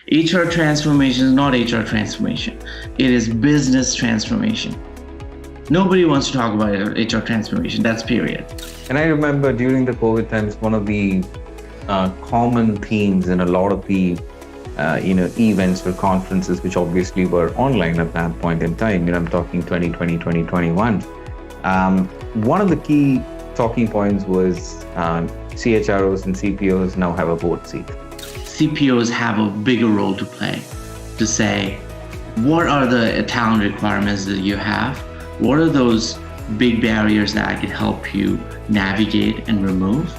HR transformation is not HR transformation. It is business transformation. Nobody wants to talk about HR transformation. That's period. And I remember during the COVID times, one of the common themes in a lot of the events or conferences, which obviously were online at that point in time, I'm talking 2020, 2021. One of the key talking points was CHROs and CPOs now have a board seat. CPOs have a bigger role to play to say, what are the talent requirements that you have? What are those big barriers that I can help you navigate and remove?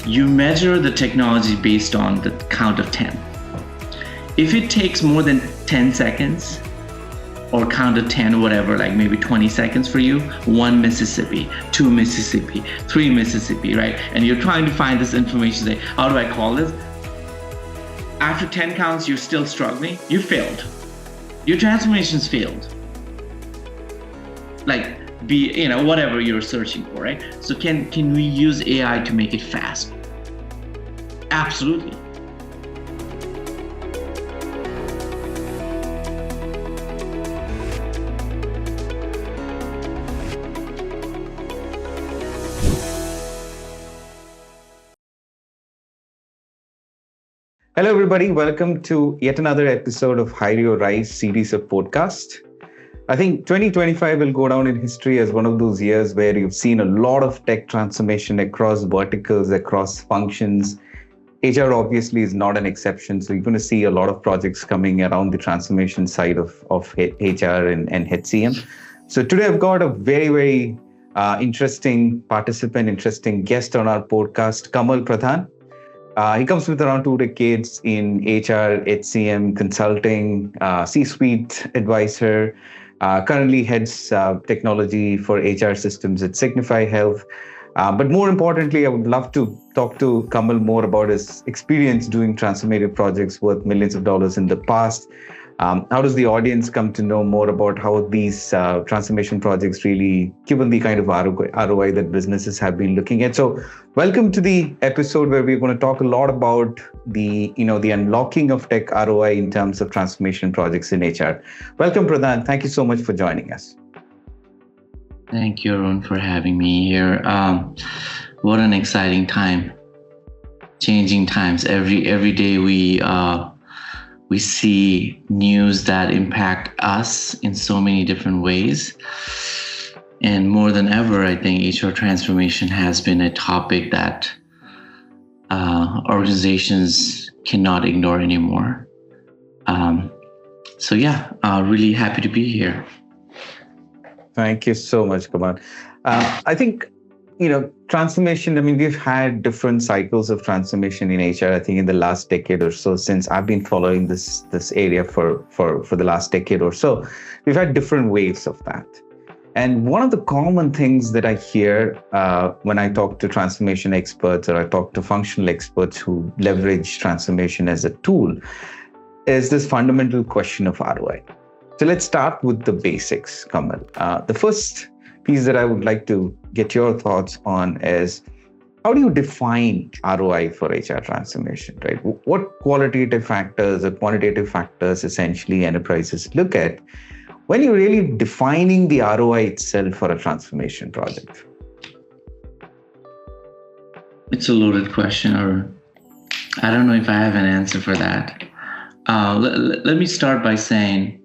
You measure the technology based on the count of 10. If it takes more than 10 seconds or count of 10, whatever, like maybe 20 seconds for you, 1 Mississippi, 2 Mississippi, 3 Mississippi, right? And you're trying to find this information, say, how do I call this? After 10 counts, you're still struggling, you failed. Your transformation's failed. Like, whatever you're searching for, right? So can we use AI to make it fast? Absolutely. Hello, everybody. Welcome to yet another episode of Hyreo Rise series of podcast. I think 2025 will go down in history as one of those years where you've seen a lot of tech transformation across verticals, across functions. HR obviously is not an exception. So you're going to see a lot of projects coming around the transformation side of HR and HCM. So today I've got a very, very interesting participant, interesting guest on our podcast, Kamal Pradhan. He comes with around 2 decades in HR, HCM, consulting, C-suite advisor, currently heads technology for HR systems at Signify Health. But more importantly, I would love to talk to Kamal more about his experience doing transformative projects worth millions of dollars in the past. How does the audience come to know more about how these transformation projects really, given the kind of ROI that businesses have been looking at? So welcome to the episode where we're going to talk a lot about the unlocking of tech ROI in terms of transformation projects in HR. Welcome, Pradhan. Thank you so much for joining us. Thank you, Arun, for having me here. What an exciting time. Changing times. Every day we see news that impact us in so many different ways. And more than ever, I think HR transformation has been a topic that organizations cannot ignore anymore. Really happy to be here. Thank you so much, Kamal. I think, transformation, we've had different cycles of transformation in HR, I think in the last decade or so, since I've been following this area for the last decade or so. We've had different waves of that. And one of the common things that I hear when I talk to transformation experts or I talk to functional experts who leverage transformation as a tool is this fundamental question of ROI. So let's start with the basics, Kamal. The first piece that I would like to get your thoughts on is, how do you define ROI for HR transformation, right? What qualitative factors or quantitative factors essentially enterprises look at when you're really defining the ROI itself for a transformation project? It's a loaded question, or I don't know if I have an answer for that. Let me start by saying,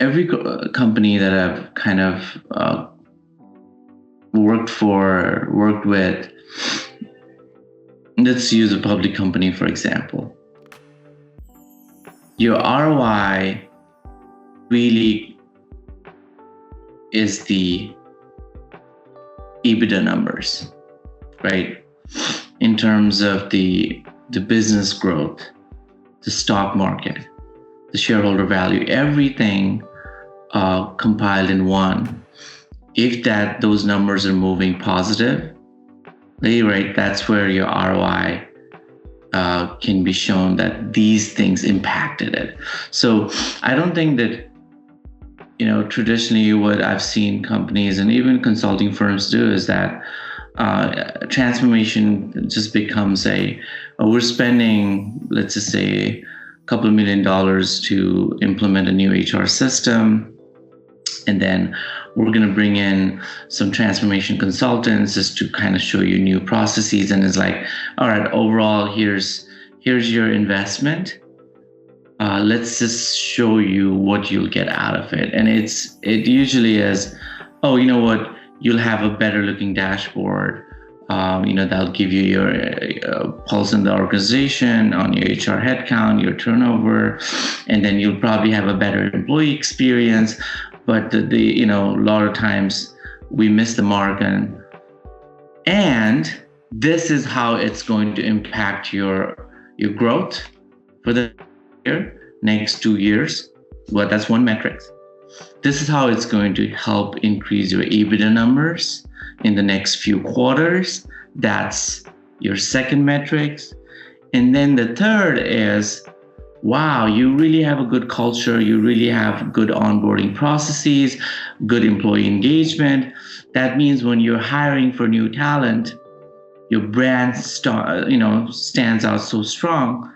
every company that I've kind of worked with, let's use a public company, for example. Your ROI really is the EBITDA numbers, right? In terms of the business growth, the stock market, the shareholder value, everything compiled in one. If those numbers are moving positive, right, that's where your ROI can be shown that these things impacted it. So I don't think that, traditionally what I've seen companies and even consulting firms do is that transformation just becomes we're spending, let's just say, a couple of $1 million to implement a new HR system. And then we're going to bring in some transformation consultants just to kind of show you new processes. And it's like, all right, overall, here's your investment. Let's just show you what you'll get out of it. And it usually is, oh, you know what? You'll have a better looking dashboard. That'll give you your pulse in the organization on your HR headcount, your turnover, and then you'll probably have a better employee experience. But a lot of times we miss the mark, and this is how it's going to impact your growth for the next 2 years. Well, that's one metric. This is how it's going to help increase your EBITDA numbers in the next few quarters. That's your second metric. And then the third is, wow, you really have a good culture. You really have good onboarding processes, good employee engagement. That means when you're hiring for new talent, your brand stands out so strong.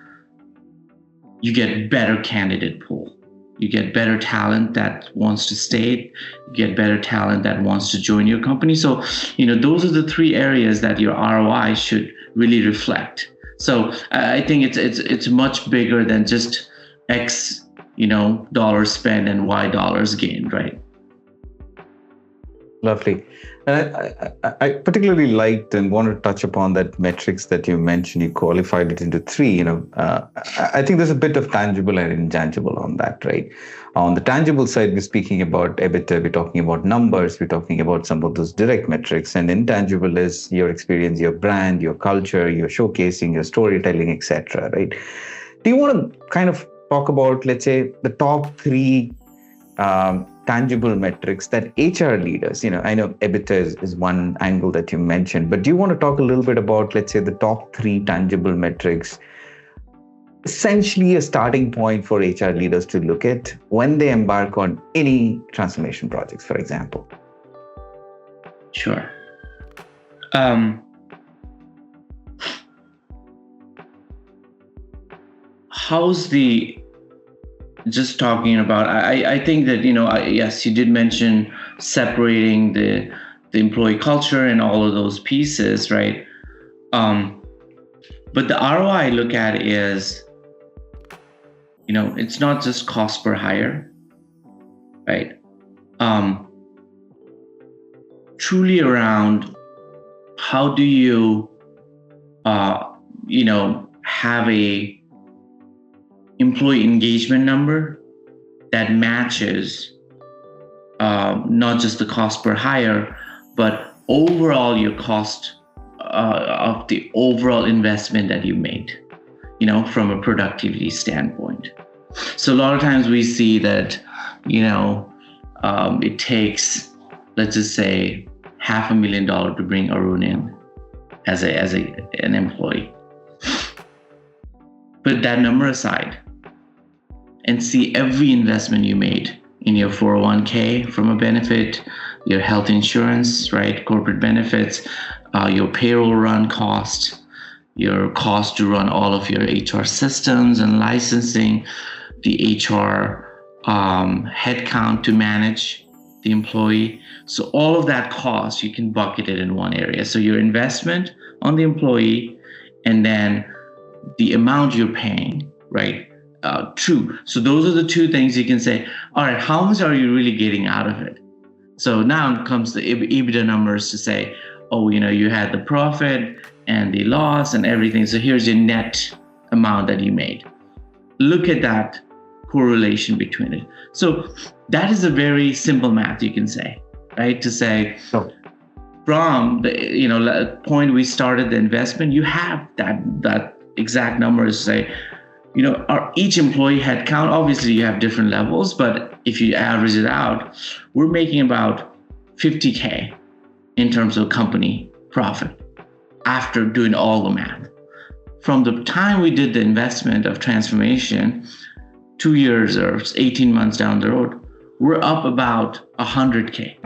You get better candidate pool. You get better talent that wants to stay. You get better talent that wants to join your company. So, those are the three areas that your ROI should really reflect. So I think it's much bigger than just X, dollars spent and Y dollars gained, right? Lovely. And I particularly liked and want to touch upon that metrics that you mentioned. You qualified it into three. I think there's a bit of tangible and intangible on that, right? On the tangible side, we're speaking about EBITDA, we're talking about numbers, we're talking about some of those direct metrics. And intangible is your experience, your brand, your culture, your showcasing, your storytelling, etc. Right? Do you want to kind of talk about, let's say, the top three tangible metrics that HR leaders, I know EBITDA is one angle that you mentioned, but do you want to talk a little bit about, let's say, the top three tangible metrics, essentially a starting point for HR leaders to look at when they embark on any transformation projects, for example? Sure. How's the just talking about, I think that, yes, you did mention separating the employee culture and all of those pieces, right? But the ROI I look at is, it's not just cost per hire, right? Truly around how do you, have a employee engagement number that matches not just the cost per hire, but overall your cost of the overall investment that you made, from a productivity standpoint. So a lot of times we see that, it takes, let's just say, $500,000 to bring Arun in as an employee. Put that number aside and see every investment you made in your 401k from a benefit, your health insurance, right? Corporate benefits, your payroll run cost, your cost to run all of your HR systems and licensing, the HR headcount to manage the employee. So all of that cost, you can bucket it in one area. So your investment on the employee, and then the amount you're paying, right? True. So those are the two things you can say, all right, how much are you really getting out of it? So now comes the EBITDA numbers to say, oh, you had the profit and the loss and everything. So here's your net amount that you made. Look at that correlation between it. So that is a very simple math you can say, right? To say, from the point we started the investment, you have that exact number to say, each employee headcount, obviously you have different levels, but if you average it out, we're making about $50K in terms of company profit after doing all the math. From the time we did the investment of transformation, 2 years or 18 months down the road, we're up about $100K.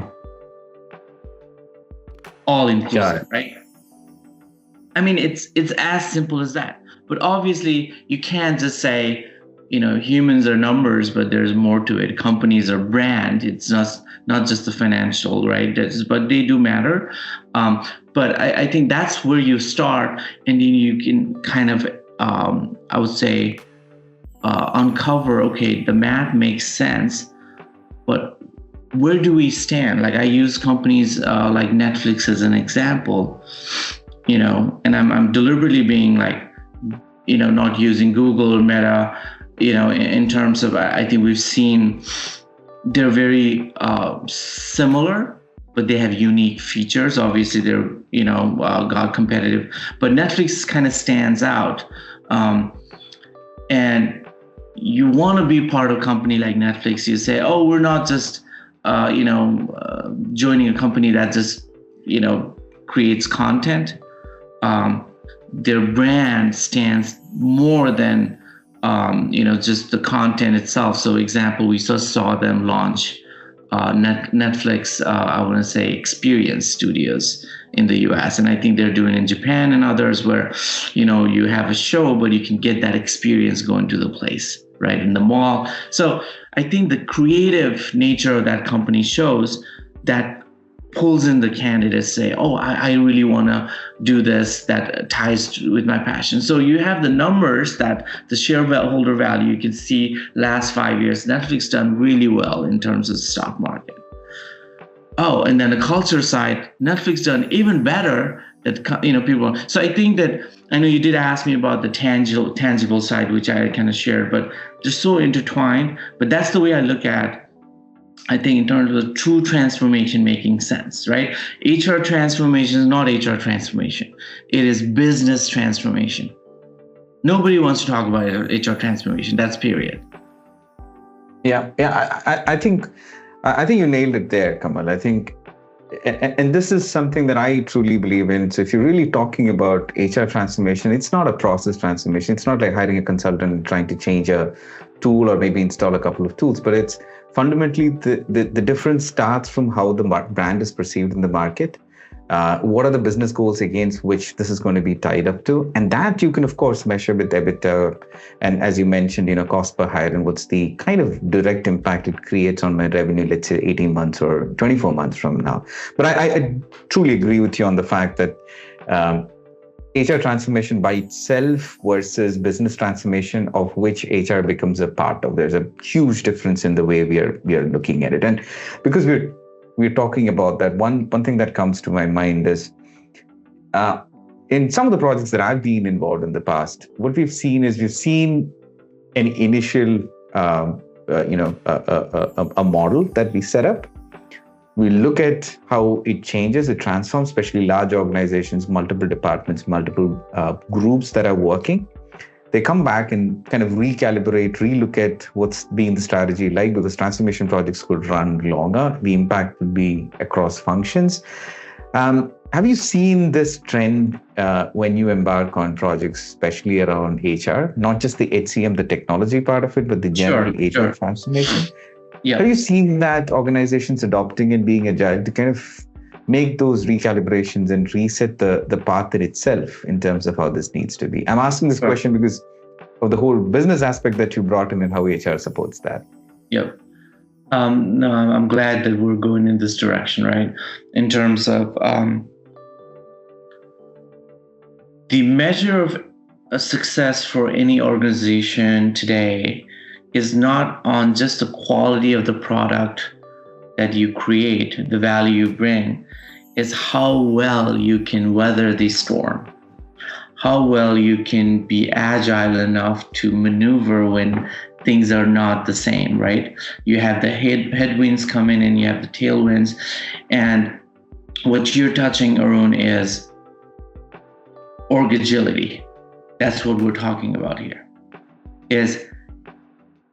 all inclusive, Sure. right? I mean, it's as simple as that. But obviously, you can't just say, humans are numbers, but there's more to it. Companies are brand. It's not just the financial, right? But they do matter. But I think that's where you start, and then you can kind of, I would say, uncover. Okay, the math makes sense, but where do we stand? Like I use companies like Netflix as an example. And I'm deliberately being like, not using Google or Meta, in terms of, I think we've seen they're very similar, but they have unique features. Obviously, they're, got competitive, but Netflix kind of stands out. And you want to be part of a company like Netflix. You say, oh, we're not just, joining a company that just, creates content. Their brand stands more than just the content itself. So example, we just saw them launch Netflix, I want to say experience studios in the US. And I think they're doing in Japan and others where, you have a show, but you can get that experience going to the place, right, in the mall. So I think the creative nature of that company shows that pulls in the candidates, say, oh, I really want to do this, that ties with my passion. So you have the numbers, that the shareholder value, you can see last 5 years, Netflix done really well in terms of the stock market. Oh, and then the culture side, Netflix done even better. That people. So I think that, I know you did ask me about the tangible side, which I kind of shared, but they're so intertwined. But that's the way I look at, I think, in terms of true transformation making sense, right? HR transformation is not HR transformation. It is business transformation. Nobody wants to talk about HR transformation. That's period. Yeah. I think you nailed it there, Kamal. I think, and this is something that I truly believe in. So if you're really talking about HR transformation, it's not a process transformation. It's not like hiring a consultant and trying to change a tool or maybe install a couple of tools, but it's fundamentally the difference starts from how the brand is perceived in the market. What are the business goals against which this is going to be tied up to? And that you can, of course, measure with EBITDA. And as you mentioned, cost per hire and what's the kind of direct impact it creates on my revenue, let's say 18 months or 24 months from now. But I truly agree with you on the fact that HR transformation by itself versus business transformation, of which HR becomes a part of. There's a huge difference in the way we are looking at it. And because we're talking about that, one thing that comes to my mind is in some of the projects that I've been involved in the past, what we've seen an initial a model that we set up. We look at how it changes, it transforms, especially large organizations, multiple departments, multiple groups that are working. They come back and kind of recalibrate, relook at what's been the strategy like, because transformation projects could run longer. The impact would be across functions. Have you seen this trend when you embark on projects, especially around HR, not just the HCM, the technology part of it, but the general HR transformation? Yeah. Have you seen that organizations adopting and being agile to kind of make those recalibrations and reset the path in itself in terms of how this needs to be? I'm asking this question because of the whole business aspect that you brought in and how HR supports that. Yep. No, I'm glad that we're going in this direction, right? In terms of the measure of a success for any organization today is not on just the quality of the product that you create, the value you bring, is how well you can weather the storm, how well you can be agile enough to maneuver when things are not the same, right? You have the headwinds coming and you have the tailwinds. And what you're touching, Arun, is org agility. That's what we're talking about here. Is,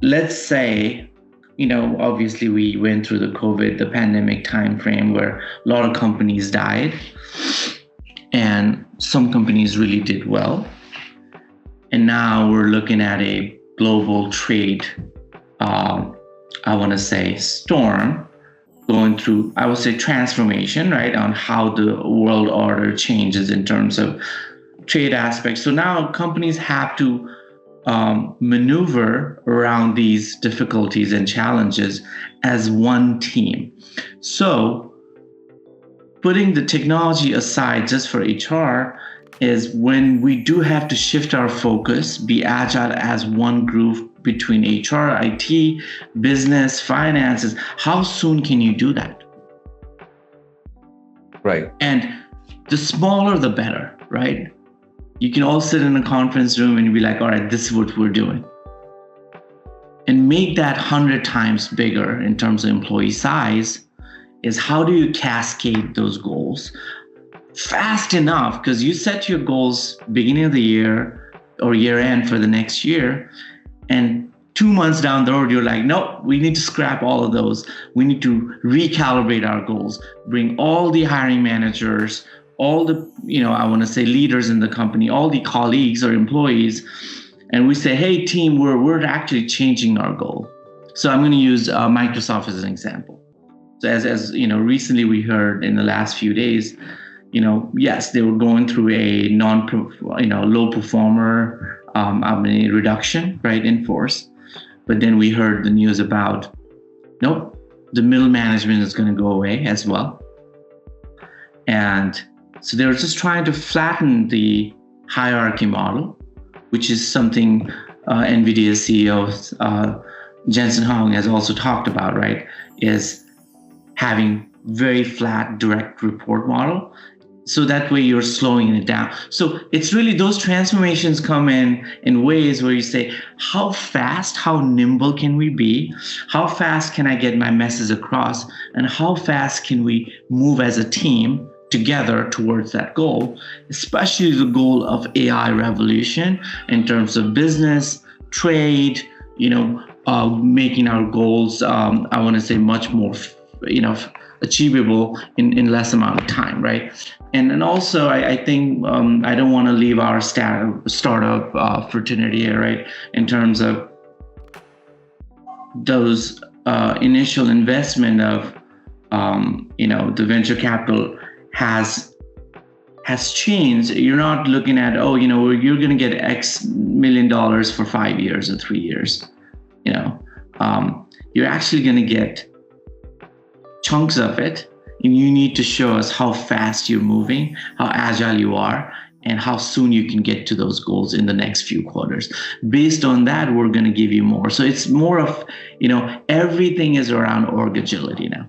let's say, obviously we went through the COVID, the pandemic timeframe where a lot of companies died and some companies really did well. And now we're looking at a global trade, I want to say storm, going through, I would say, transformation, right, on how the world order changes in terms of trade aspects. So now companies have to maneuver around these difficulties and challenges as one team. So putting the technology aside just for HR is when we do have to shift our focus, be agile as one group between HR, IT, business, finances. How soon can you do that? Right. And the smaller, the better, right? You can all sit in a conference room and be like, all right, this is what we're doing. And make that 100 times bigger in terms of employee size is how do you cascade those goals fast enough? Because you set your goals beginning of the year or year end for the next year. And 2 months down the road, you're like, no, we need to scrap all of those. We need to recalibrate our goals, bring all the hiring managers, all the, I want to say leaders in the company, all the colleagues or employees, and we say, hey team, we're actually changing our goal. So I'm going to use Microsoft as an example. So as recently we heard in the last few days, yes, they were going through a low performer reduction, right, in force. But then we heard the news about, nope, the middle management is going to go away as well. And so they were just trying to flatten the hierarchy model, which is something NVIDIA CEO Jensen Huang has also talked about, right? Is having very flat direct report model. So that way you're slowing it down. So it's really those transformations come in ways where you say, how fast, how nimble can we be? How fast can I get my message across? And how fast can we move as a team together towards that goal, especially the goal of AI revolution in terms of business, trade, making our goals, I want to say much more, achievable in less amount of time, right? And also, I think I don't want to leave our startup fraternity here, right? In terms of those initial investment of, the venture capital has changed. You're not looking at, you're going to get X million dollars for 5 years or 3 years. You're actually going to get chunks of it, and you need to show us how fast you're moving, how agile you are, and how soon you can get to those goals in the next few quarters. Based on that, we're going to give you more. So it's more of, everything is around org agility now.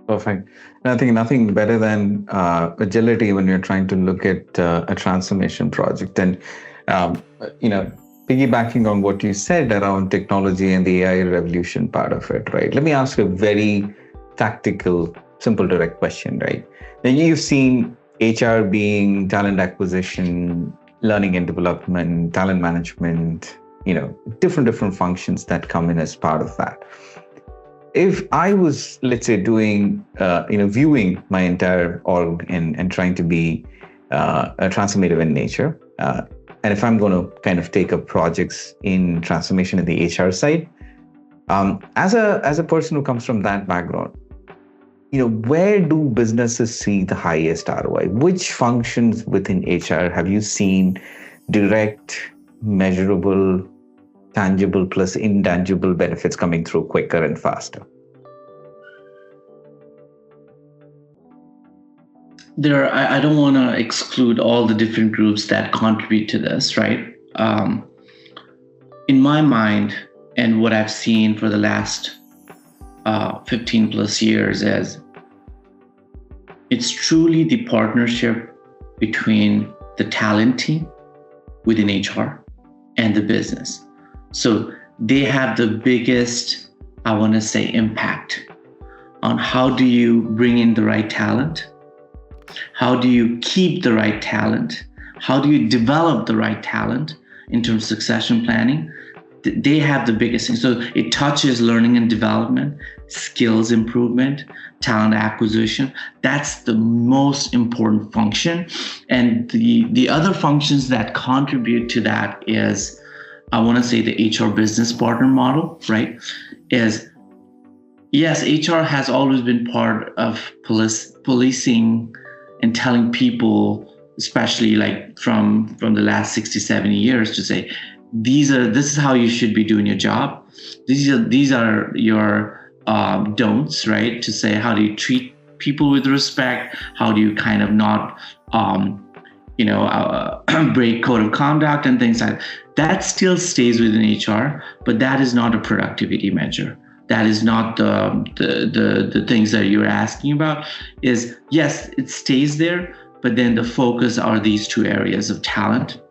Perfect. And I think nothing better than agility when you're trying to look at a transformation project. And, piggybacking on what you said around technology and the AI revolution part of it, right? Let me ask a very tactical, simple, direct question, right? Now you've seen HR being talent acquisition, learning and development, talent management, different functions that come in as part of that. If I was, let's say, doing, viewing my entire org and trying to be transformative in nature, and if I'm going to kind of take up projects in transformation in the HR side, as a person who comes from that background, where do businesses see the highest ROI? Which functions within HR have you seen direct, measurable, tangible plus intangible benefits coming through quicker and faster? I don't want to exclude all the different groups that contribute to this, right? In my mind, and what I've seen for the last 15 plus years is it's truly the partnership between the talent team within HR and the business. So they have the biggest, I want to say, impact on how do you bring in the right talent? How do you keep the right talent? How do you develop the right talent in terms of succession planning? They have the biggest thing. So it touches learning and development, skills improvement, talent acquisition. That's the most important function. And the other functions that contribute to that is, I want to say, the HR business partner model, right? Is Yes, HR has always been part of policing and telling people, especially like from the last 60, 70 years, to say this is how you should be doing your job. These are your don'ts, right? To say how do you treat people with respect? How do you kind of not break code of conduct and things like that. That still stays within HR, but that is not a productivity measure. That is not the things that you're asking about. Is yes, it stays there, but then the focus are these two areas of talent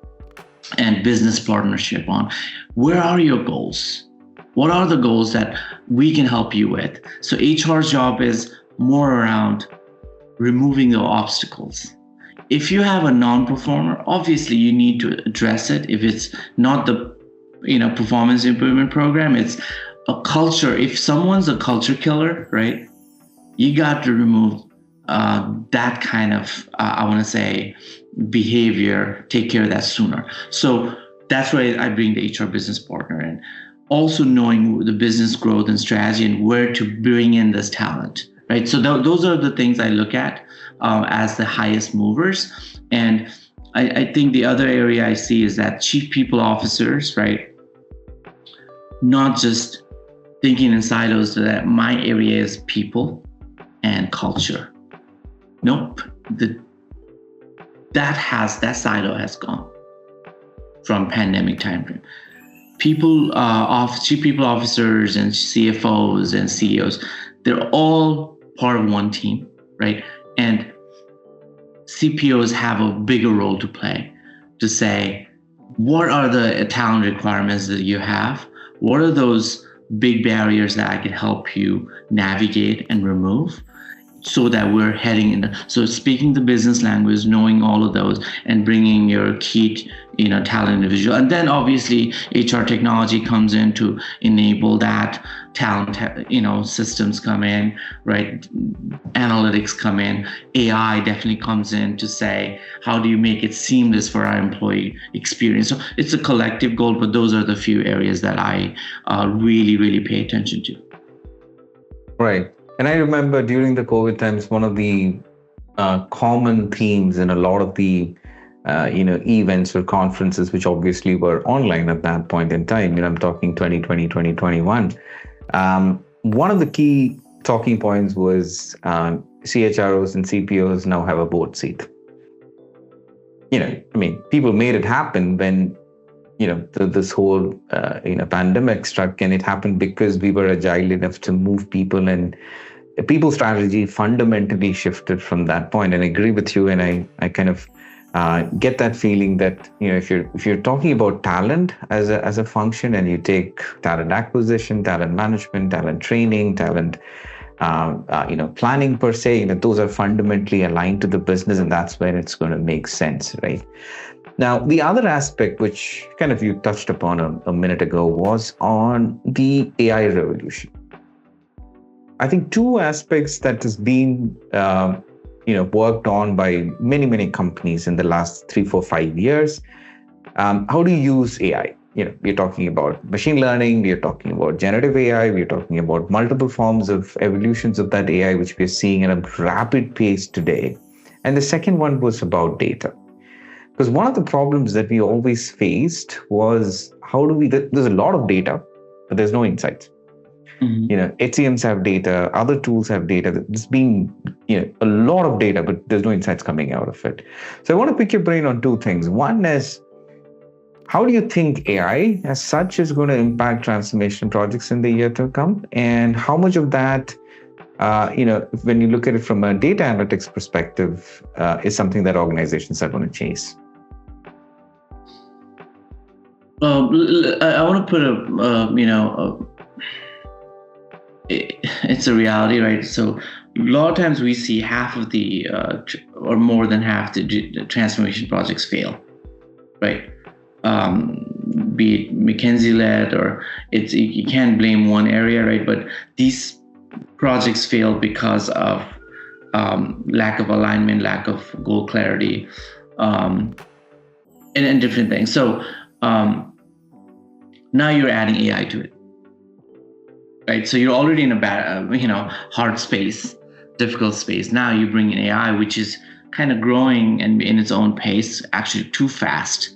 and business partnership on where are your goals? What are the goals that we can help you with? So HR's job is more around removing the obstacles. If you have a non-performer, obviously you need to address it. If it's not the performance improvement program, it's a culture. If someone's a culture killer, right, you got to remove that kind of I want to say behavior. Take care of that sooner. So that's why I bring the HR business partner in. Also knowing the business growth and strategy and where to bring in this talent, right? So those are the things I look at as the highest movers. And I think the other area I see is that chief people officers, right? Not just thinking in silos that my area is people and culture. Nope. That silo has gone from pandemic timeframe. Chief people officers and CFOs and CEOs, they're all part of one team, right? And CPOs have a bigger role to play to say, what are the talent requirements that you have? What are those big barriers that I can help you navigate and remove so that we're heading in so speaking the business language, knowing all of those and bringing your key talent individual. And then obviously HR technology comes in to enable that talent, systems come in, right? Analytics come in, AI definitely comes in to say, how do you make it seamless for our employee experience? So it's a collective goal, but those are the few areas that I really, really pay attention to. Right. And I remember during the COVID times, one of the common themes in a lot of the events or conferences, which obviously were online at that point in time, I'm talking 2020, 2021. One of the key talking points was CHROs and CPOs now have a board seat. People made it happen when this whole pandemic struck, and it happened because we were agile enough to move people, and people strategy fundamentally shifted from that point. And I agree with you, and I kind of get that feeling that if you're talking about talent as a function, and you take talent acquisition, talent management, talent training, talent planning per se, those are fundamentally aligned to the business, and that's where it's going to make sense, right? Now, the other aspect, which kind of you touched upon a minute ago, was on the AI revolution. I think two aspects that has been worked on by many companies in the last 3, 4, 5 years. How do you use AI? We're talking about machine learning, we're talking about generative AI, we're talking about multiple forms of evolutions of that AI, which we're seeing at a rapid pace today. And the second one was about data. Because one of the problems that we always faced was there's a lot of data, but there's no insights. Mm-hmm. HCMs have data, other tools have data. There's been a lot of data, but there's no insights coming out of it. So I want to pick your brain on two things. One is, how do you think AI as such is going to impact transformation projects in the year to come? And how much of that, when you look at it from a data analytics perspective, is something that organizations are going to chase? I want to put it's a reality, right? So a lot of times we see half of the, or more than half the transformation projects fail, right? Be it McKinsey-led or you can't blame one area, right? But these projects fail because of lack of alignment, lack of goal clarity, and different things. So now you're adding AI to it. right? So you're already in a bad, hard space, difficult space. Now you bring in AI, which is kind of growing and in its own pace, actually too fast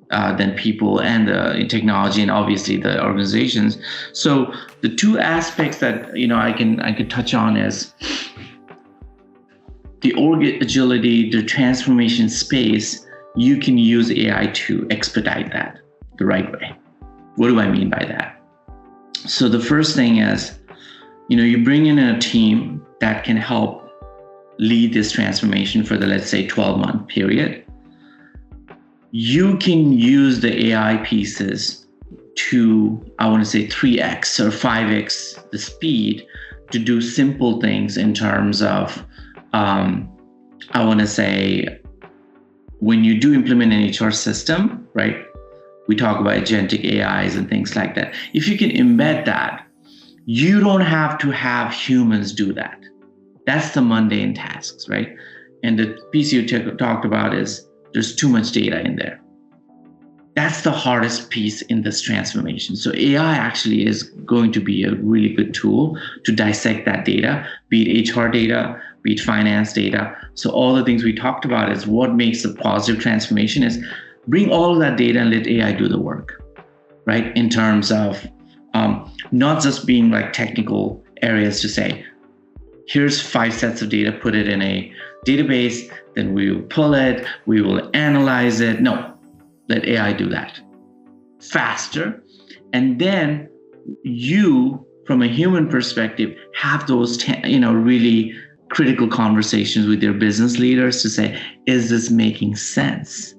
than people and the technology and obviously the organizations. So the two aspects that I could touch on is the org agility, the transformation space. You can use AI to expedite that the right way. What do I mean by that? So the first thing is, you bring in a team that can help lead this transformation for the, let's say, 12-month period. You can use the AI pieces to, I want to say 3x or 5x the speed to do simple things in terms of, I want to say, when you do implement an HR system, right? We talk about agentic AIs and things like that. If you can embed that, you don't have to have humans do that. That's the mundane tasks, right? And the piece you talked about is there's too much data in there. That's the hardest piece in this transformation. So AI actually is going to be a really good tool to dissect that data, be it HR data, be it finance data. So all the things we talked about is what makes a positive transformation is bring all of that data and let AI do the work, right? In terms of not just being like technical areas to say, here's 5 sets of data, put it in a database, then we will pull it, we will analyze it. No, let AI do that faster. And then you, from a human perspective, have those, really critical conversations with your business leaders to say, is this making sense?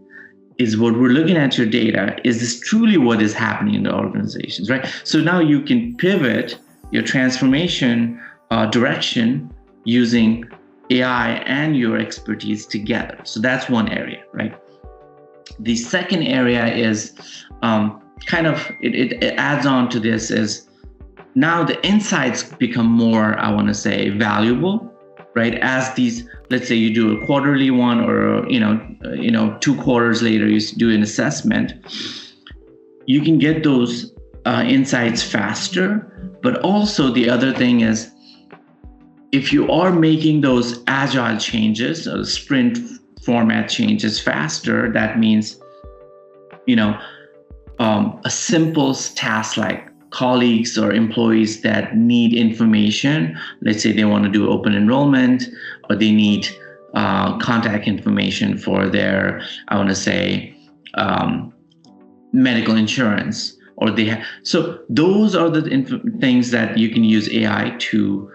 Is what we're looking at your data, is this truly what is happening in the organizations, right? So now you can pivot your transformation direction using AI and your expertise together. So that's one area, right? The second area is it adds on to this is now the insights become more, I want to say, valuable, right? As these, let's say you do a quarterly one or, 2 quarters later, you do an assessment, you can get those insights faster. But also the other thing is, if you are making those agile changes, sprint format changes faster, that means, a simple task like colleagues or employees that need information, let's say they want to do open enrollment or they need contact information for their, I want to say, medical insurance, or they have. So those are the things that you can use AI to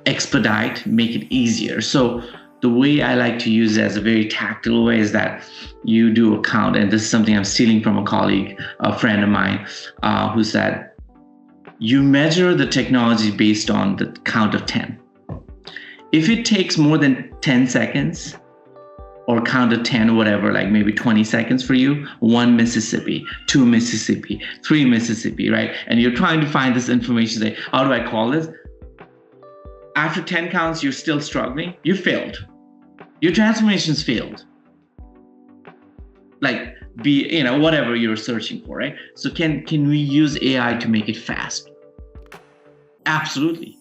expedite, make it easier. So the way I like to use it as a very tactile way is that you do a count, and this is something I'm stealing from a colleague, a friend of mine, who said, you measure the technology based on the count of 10. If it takes more than 10 seconds, or count of 10, whatever, like maybe 20 seconds for you, 1 Mississippi, 2 Mississippi, 3 Mississippi, right? And you're trying to find this information, say, how do I call this? After 10 counts, you're still struggling, you failed. Your transformation's failed. Like, whatever you're searching for, right? So can we use AI to make it fast? Absolutely.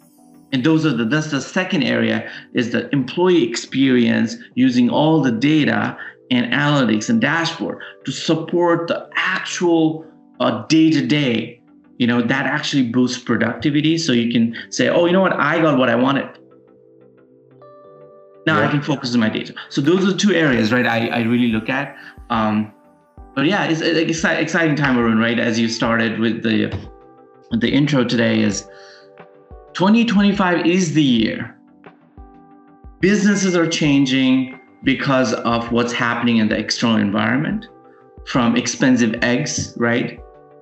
And that's the second area, is the employee experience, using all the data and analytics and dashboard to support the actual day-to-day, that actually boosts productivity. So you can say, oh, you know what? I got what I wanted. Now I can focus on my data. So those are 2 areas, right? I really look at. But yeah, it's an exciting time, Arun, right? As you started with the intro today, is 2025 is the year. Businesses are changing because of what's happening in the external environment, from expensive eggs, right,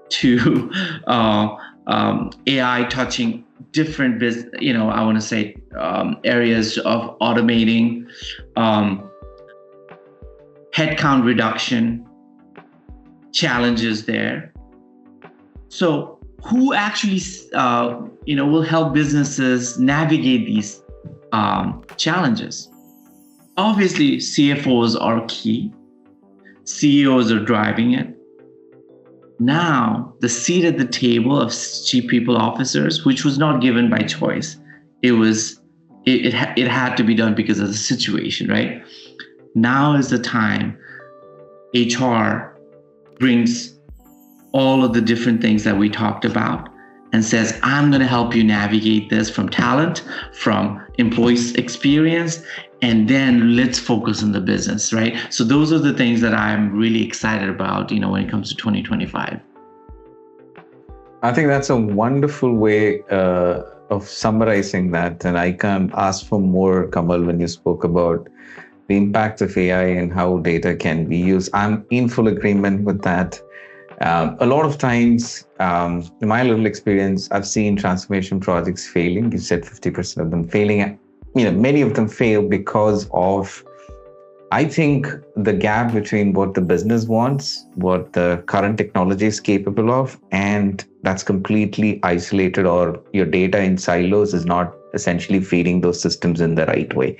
to AI touching different I want to say areas of automating, headcount reduction, challenges there. So who actually will help businesses navigate these challenges? Obviously, CFOs are key. CEOs are driving it. Now, the seat at the table of chief people officers, which was not given by choice, it had to be done because of the situation, right? Now is the time HR brings all of the different things that we talked about and says, I'm going to help you navigate this from talent, from employee experience, and then let's focus on the business, right? So those are the things that I'm really excited about, when it comes to 2025. I think that's a wonderful way of summarizing that. And I can't ask for more, Kamal, when you spoke about the impact of AI and how data can be used. I'm in full agreement with that. A lot of times, in my little experience, I've seen transformation projects failing. You said 50% of them failing. Many of them fail because of, I think, the gap between what the business wants, what the current technology is capable of, and that's completely isolated, or your data in silos is not essentially feeding those systems in the right way.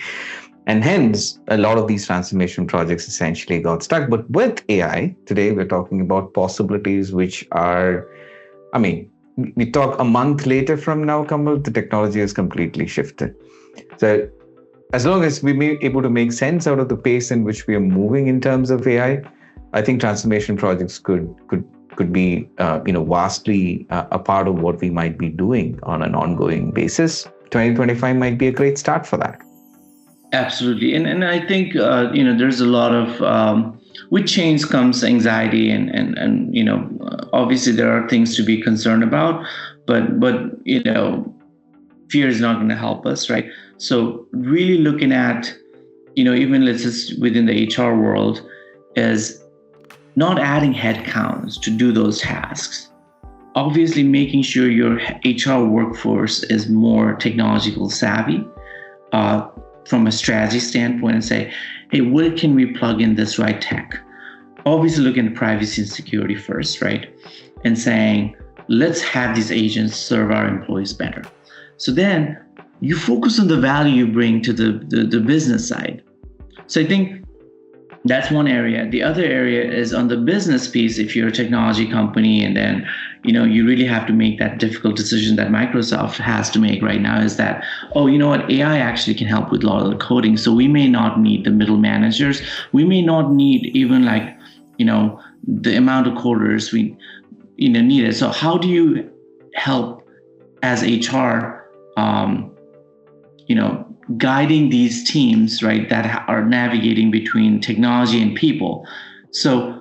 And hence, a lot of these transformation projects essentially got stuck. But with AI, today we're talking about possibilities which are, we talk a month later from now, Kamal, the technology has completely shifted. So as long as we may be able to make sense out of the pace in which we are moving in terms of AI, I think transformation projects could be, vastly a part of what we might be doing on an ongoing basis. 2025 might be a great start for that. Absolutely. And I think, there's a lot of, with change comes anxiety and obviously there are things to be concerned about, but fear is not going to help us, right? So really looking at, even let's just within the HR world, is not adding headcounts to do those tasks. Obviously making sure your HR workforce is more technological savvy, from a strategy standpoint, and say, hey, where can we plug in this right tech? Obviously looking at privacy and security first, right? And saying, let's have these agents serve our employees better. So then you focus on the value you bring to the business side. So I think that's one area. The other area is on the business piece. If you're a technology company and then, you really have to make that difficult decision that Microsoft has to make right now, is that, AI actually can help with a lot of the coding. So we may not need the middle managers. We may not need even the amount of coders we, needed. So how do you help as HR, guiding these teams, right, that are navigating between technology and people? So,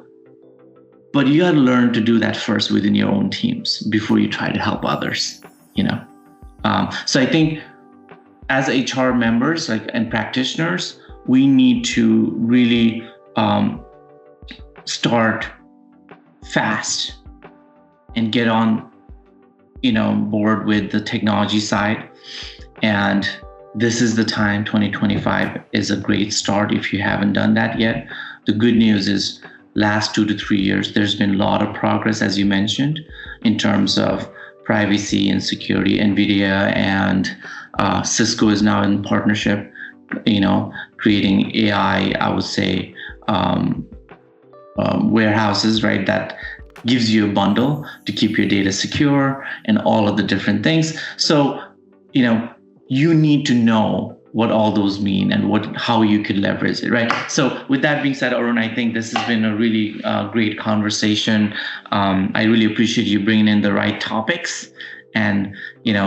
but you got to learn to do that first within your own teams before you try to help others, So I think as HR members and practitioners, we need to really start fast and get on, board with the technology side. And this is the time. 2025 is a great start if you haven't done that yet. The good news is last 2 to 3 years, there's been a lot of progress, as you mentioned, in terms of privacy and security. NVIDIA and Cisco is now in partnership, creating AI, I would say, warehouses, right, that gives you a bundle to keep your data secure and all of the different things. So, you need to know what all those mean and how you could leverage it, right? So with that being said, Arun, I think this has been a really great conversation. I really appreciate you bringing in the right topics and,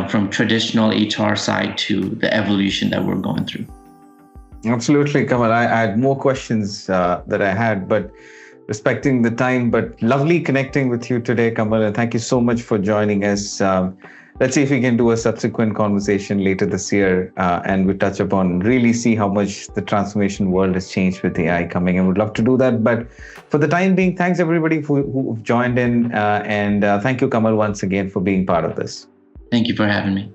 from traditional HR side to the evolution that we're going through. Absolutely, Kamal. I had more questions that I had, but respecting the time, but lovely connecting with you today, Kamal. And thank you so much for joining us. Let's see if we can do a subsequent conversation later this year and we touch upon, really see how much the transformation world has changed with AI coming. And would love to do that. But for the time being, thanks everybody who've joined in. And thank you, Kamal, once again for being part of this. Thank you for having me.